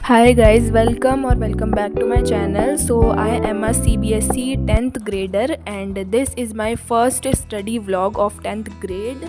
Hi guys, welcome or welcome back to my channel. So I am a CBSE 10th grader and this is my first study vlog of 10th grade.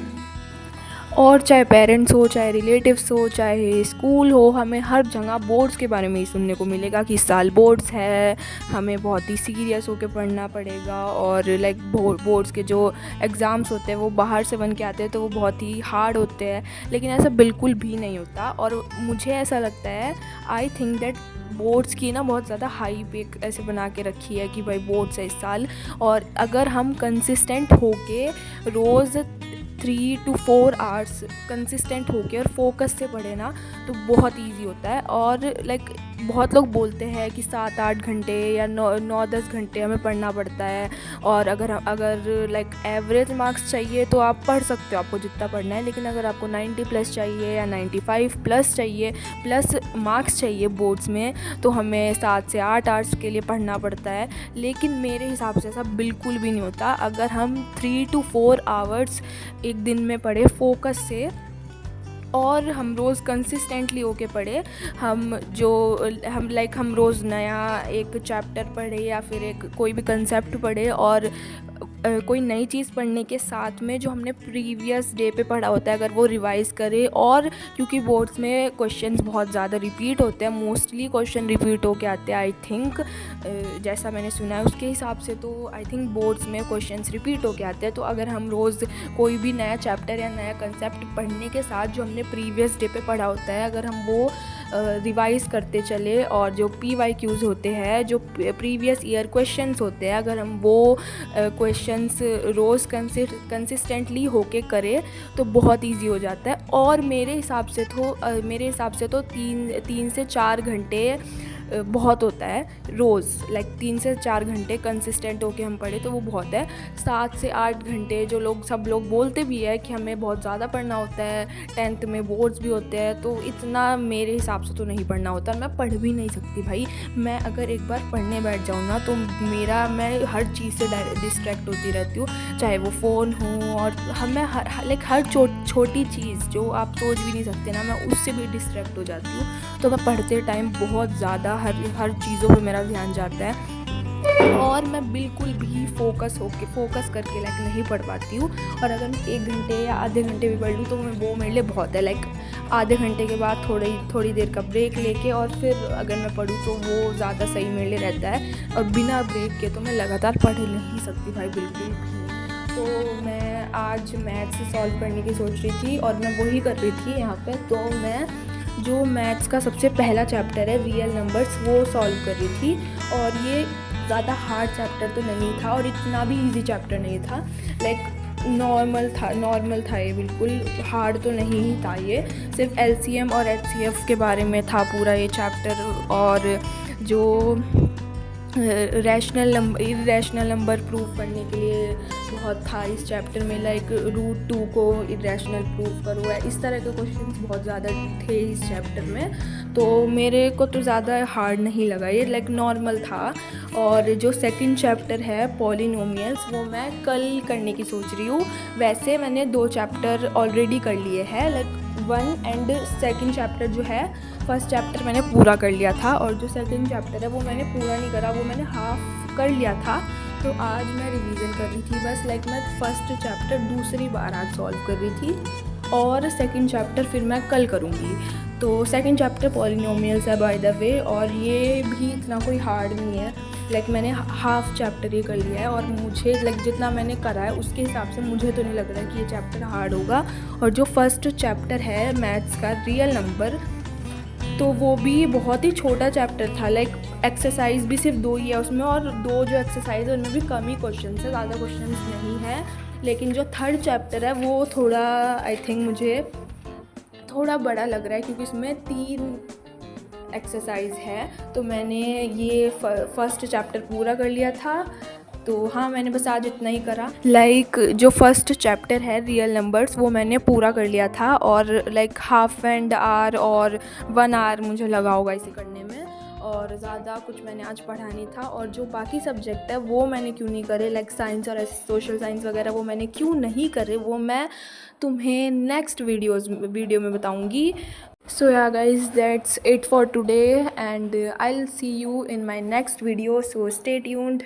और चाहे parents हो, चाहे relatives हो, चाहे school हो, हमें हर जगह boards के बारे में ही सुनने को मिलेगा कि इस साल बोर्ड्स है, हमें बहुत ही सीरियस होकर पढ़ना पड़ेगा। और लाइक बोर्ड्स के जो एग्ज़ाम्स होते हैं वो बाहर से बन के आते हैं तो वो बहुत ही हार्ड होते हैं, लेकिन ऐसा बिल्कुल भी नहीं होता। और मुझे ऐसा लगता है, आई थिंक दैट बोर्ड्स की ना बहुत ज़्यादा हाइप एक ऐसे बना के रखी है कि भाई बोर्ड्स है इस साल, और अगर हम कंसिस्टेंट होके रोज़ 3 to 4 आवर्स कंसिस्टेंट होके और फोकस से पढ़े ना तो बहुत इजी होता है। और लाइक बहुत लोग बोलते हैं कि 7-8 घंटे या 9-10 घंटे हमें पढ़ना पड़ता है, और अगर लाइक एवरेज मार्क्स चाहिए तो आप पढ़ सकते हो, आपको जितना पढ़ना है। लेकिन अगर आपको 90+ चाहिए या 95+ चाहिए, प्लस मार्क्स चाहिए बोर्ड्स में, तो हमें 7 से 8 आवर्स के लिए पढ़ना पड़ता है। लेकिन मेरे हिसाब से ऐसा बिल्कुल भी नहीं होता। अगर हम 3 to 4 आवर्स एक दिन में पढ़े फोकस से, और हम रोज़ कंसिस्टेंटली होके पढ़े, हम रोज़ नया एक चैप्टर पढ़े या फिर कोई भी कंसेप्ट पढ़े, और कोई नई चीज़ पढ़ने के साथ में जो हमने प्रीवियस डे पे पढ़ा होता है अगर वो रिवाइज़ करें। और क्योंकि बोर्ड्स में क्वेश्चंस बहुत ज़्यादा रिपीट होते हैं, मोस्टली क्वेश्चन रिपीट होके आते हैं, आई थिंक जैसा मैंने सुना है उसके हिसाब से तो आई थिंक बोर्ड्स में क्वेश्चंस रिपीट होके आते हैं। तो अगर हम रोज़ कोई भी नया चैप्टर या नया कंसेप्ट पढ़ने के साथ जो हमने प्रीवियस डे पे पढ़ा होता है, अगर हम वो रिवाइज़ करते चले, और जो PYQs होते हैं, जो प्रीवियस ईयर क्वेश्चंस होते हैं, अगर हम वो क्वेश्चंस रोज़ कंसिस्टेंटली होके करें तो बहुत इजी हो जाता है। और मेरे हिसाब से तो 3 से 4 घंटे बहुत होता है रोज़। लाइक 3 से 4 घंटे कंसिस्टेंट होके हम पढ़े तो वो बहुत है। 7 से 8 घंटे जो सब लोग बोलते भी है कि हमें बहुत ज़्यादा पढ़ना होता है, 10th में बोर्ड्स भी होते हैं, तो इतना मेरे हिसाब से तो नहीं पढ़ना होता। मैं पढ़ भी नहीं सकती भाई। मैं अगर एक बार पढ़ने बैठ जाऊँ ना तो मैं हर चीज़ से डिस्ट्रैक्ट होती रहती हूँ, चाहे वो फ़ोन हो, और हर छोटी चीज़ जो आप सोच भी नहीं सकते ना, मैं उससे भी डिस्ट्रैक्ट हो जाती हूँ। तो मैं पढ़ते टाइम बहुत ज़्यादा हर चीज़ों पे मेरा ध्यान जाता है, और मैं बिल्कुल भी फोकस करके लाइक नहीं पढ़ पाती हूँ। और अगर मैं 1 घंटे या आधे घंटे भी पढ़ लूँ तो वो मेरे लिए बहुत है। लाइक आधे घंटे के बाद थोड़ी देर का ब्रेक लेके और फिर अगर मैं पढूँ तो वो ज़्यादा सही मेरे लिए रहता है। और बिना ब्रेक के तो मैं लगातार पढ़ नहीं सकती भाई, बिल्कुल भी। तो मैं आज मैथ्स सॉल्व करने की सोच रही थी और मैं वही कर रही थी यहाँ पे। तो मैं जो मैथ्स का सबसे पहला चैप्टर है रियल नंबर्स, वो सॉल्व कर रही थी। और ये ज़्यादा हार्ड चैप्टर तो नहीं था और इतना भी इजी चैप्टर नहीं था। लाइक नॉर्मल था ये, बिल्कुल हार्ड तो नहीं ही था ये। सिर्फ LCM और HCF के बारे में था पूरा ये चैप्टर। और जो इरेशनल नंबर प्रूव करने के लिए बहुत था इस चैप्टर में। लाइक √2 को इरेशनल प्रूव करो, इस तरह के क्वेश्चंस बहुत ज़्यादा थे इस चैप्टर में। तो मेरे को तो ज़्यादा हार्ड नहीं लगा ये, लाइक नॉर्मल था। और जो सेकंड चैप्टर है पॉलिनोमियल्स, वो मैं कल करने की सोच रही हूँ। वैसे मैंने 2 चैप्टर ऑलरेडी कर लिए हैं, लाइक 1 एंड सेकंड चैप्टर जो है, फर्स्ट चैप्टर मैंने पूरा कर लिया था, और जो सेकंड चैप्टर है वो मैंने पूरा नहीं करा, वो मैंने हाफ कर लिया था। तो आज मैं रिवीजन कर रही थी बस। लाइक मैं फर्स्ट चैप्टर दूसरी बार आज सॉल्व कर रही थी, और सेकंड चैप्टर फिर मैं कल करूँगी। तो सेकंड चैप्टर पॉलिनोमियल्स है बाय द वे, और ये भी इतना कोई हार्ड नहीं है। लाइक मैंने हाफ चैप्टर ये कर लिया है, और मुझे लाइक जितना मैंने करा है उसके हिसाब से मुझे तो नहीं लग रहा है कि ये चैप्टर हार्ड होगा। और जो फर्स्ट चैप्टर है मैथ्स का रियल नंबर, तो वो भी बहुत ही छोटा चैप्टर था। लाइक एक्सरसाइज भी सिर्फ 2 ही है उसमें, और 2 जो एक्सरसाइज है उनमें भी कम ही क्वेश्चन है, ज़्यादा क्वेश्चन नहीं है। लेकिन जो थर्ड चैप्टर है वो थोड़ा आई थिंक मुझे थोड़ा बड़ा लग रहा है, क्योंकि इसमें 3 एक्सरसाइज है। तो मैंने ये फर्स्ट चैप्टर पूरा कर लिया था। तो हाँ, मैंने बस आज इतना ही करा। लाइक जो फर्स्ट चैप्टर है रियल नंबर्स, वो मैंने पूरा कर लिया था, और लाइक हाफ एंड आवर और 1 आवर मुझे लगा होगा इसे करने में, और ज़्यादा कुछ मैंने आज पढ़ा नहीं था। और जो बाकी सब्जेक्ट है वो मैंने क्यों नहीं करे, लाइक साइंस और सोशल साइंस वगैरह, वो मैंने क्यों नहीं करे, वो मैं तुम्हें नेक्स्ट वीडियो में बताऊँगी। So yeah guys, that's it for today, and I'll see you in my next video, so stay tuned.